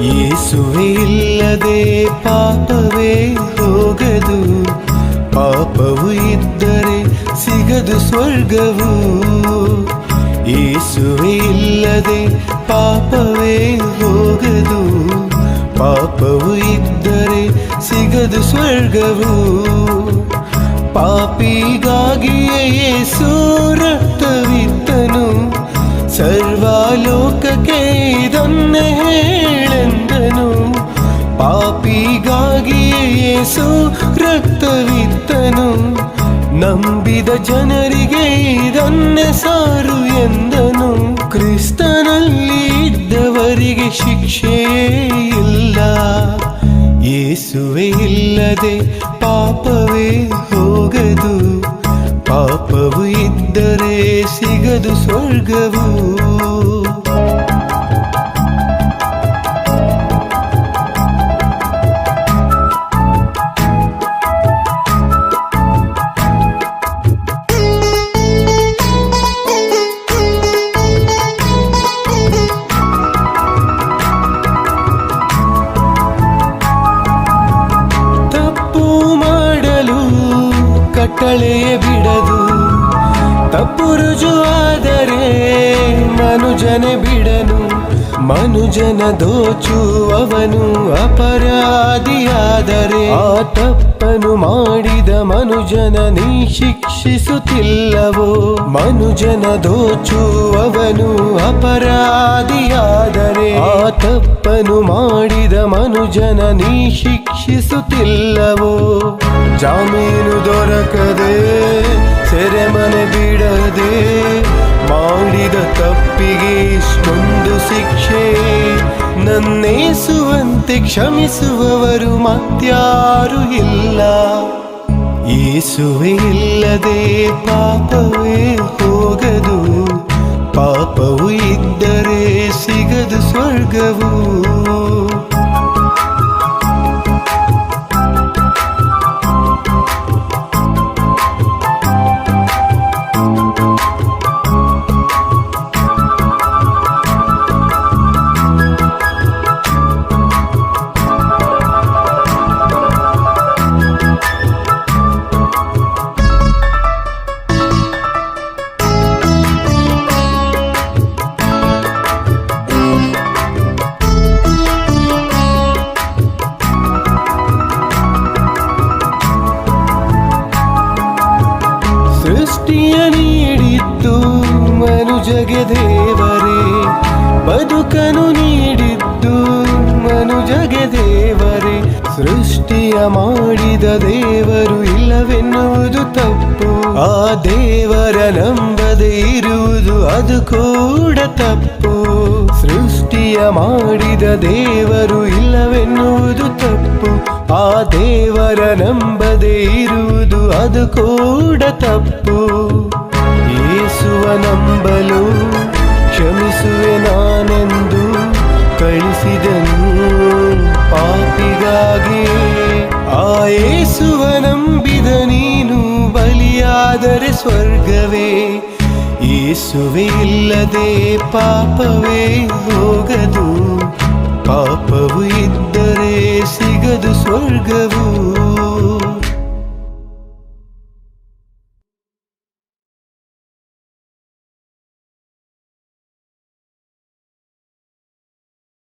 ಯೇಸುವೆ ಇಲ್ಲದೆ ಪಾಪವೇ ಹೋಗದು, ಪಾಪವು ಇದ್ದರೆ ಸಿಗದು ಸ್ವರ್ಗವು. ಯೇಸುವೆ ಇಲ್ಲದೆ ಪಾಪವೇ ಹೋಗದು, ಪಾಪವು ಇದ್ದರೆ ಸಿಗದು ಸ್ವರ್ಗವು. ಪಾಪಿಗಾಗಿಯೇ ಯೇಸು ರಕ್ತವಿತ್ತನು, ಸರ್ವಲೋಕಕ್ಕೆ ಇದನ್ನೇ ಹೇಳೆಂದನು. ಪಾಪಿಗಾಗಿಯೇ ಯೇಸು ರಕ್ತವಿತ್ತನು, ನಂಬಿದ ಜನರಿಗೆ ಇದನ್ನೇ ಸಾರು ಎಂದನು. ಕ್ರಿಸ್ತನಲ್ಲಿ ಇದ್ದವರಿಗೆ ಶಿಕ್ಷೆಯೇ ಇಲ್ಲ, ಯೇಸುವೆ ಇಲ್ಲದೆ ಪಾಪವೇ ಹೋಗದು, ಪಾಪವು ಇದ್ದರೆ ಸಿಗದು ಸ್ವರ್ಗವು. ಕಟ್ಟಳೆಯೇ ಬಿಡದು, ತಪ್ಪು ರುಜುವಾದರೆ ಮನುಜನೆ ಬಿಡನು. ಮನುಜನ ದೋಚುವವನು ಅಪರಾಧಿಯಾದರೆ ಆ ತಪ್ಪನು ಮಾಡಿದ ಮನುಜನ ನೀ ಶಿಕ್ಷಿಸುತ್ತಿಲ್ಲವೋ. ಮನುಜನ ದೋಚುವವನು ಅಪರಾಧಿಯಾದರೆ ಆ ತಪ್ಪನು ಮಾಡಿದ ಮನುಜನ ನೀ ಶಿಕ್ಷಿಸುತ್ತಿಲ್ಲವೋ. ಜಾಮೀನು ದೊರಕದೆ ಸೆರೆಮನೆ ಬಿಡದೆ ಮಾಡಿದ ತಪ್ಪಿಗೆ ಇಷ್ಟೊಂದು ಶಿಕ್ಷೆ. ನನ್ನೇಸುವಂತೆ ಕ್ಷಮಿಸುವವರು ಮತ್ಯಾರು ಇಲ್ಲ, ಯೇಸುವೆ ಇಲ್ಲದೆ ಪಾಪವೇ ಹೋಗದು, ಪಾಪವು ಇದ್ದರೆ ಸಿಗದು ಸ್ವರ್ಗವು. ಸೃಷ್ಟಿಯ ನೀಡಿದ್ದು ಮನುಜಗೆ ದೇವರೇ, ಬದುಕನು ನೀಡಿದ್ದು ಮನುಜಗೆ ದೇವರೇ. ಸೃಷ್ಟಿಯ ಮಾಡಿದ ದೇವರು ಇಲ್ಲವೆನ್ನುವುದು ತಪ್ಪು, ಆ ದೇವರ ನಂಬದೆ ಇರುವುದು ಅದು ಕೂಡ ತಪ್ಪು. ಸೃಷ್ಟಿಯ ಮಾಡಿದ ದೇವರು ಇಲ್ಲವೆನ್ನುವುದು ತಪ್ಪು, ಆ ದೇವರ ನಂಬದೆ ಇರುವುದು ಅದು ಕೂಡ ತಪ್ಪು. ಯೇಸುವ ನಂಬಲು ಕ್ಷಮಿಸುವೆ ನಾನೆಂದು ಕಳಿಸಿದನು ಪಾಪಿಗಾಗಿ. ಆ ಯೇಸುವ ನಂಬಿದ ನೀನು ಬಲಿಯಾದರೆ ಸ್ವರ್ಗವೇ. ಯೇಸುವೆ ಇಲ್ಲದೆ ಪಾಪವೇ ಹೋಗದು, ಪಾಪವು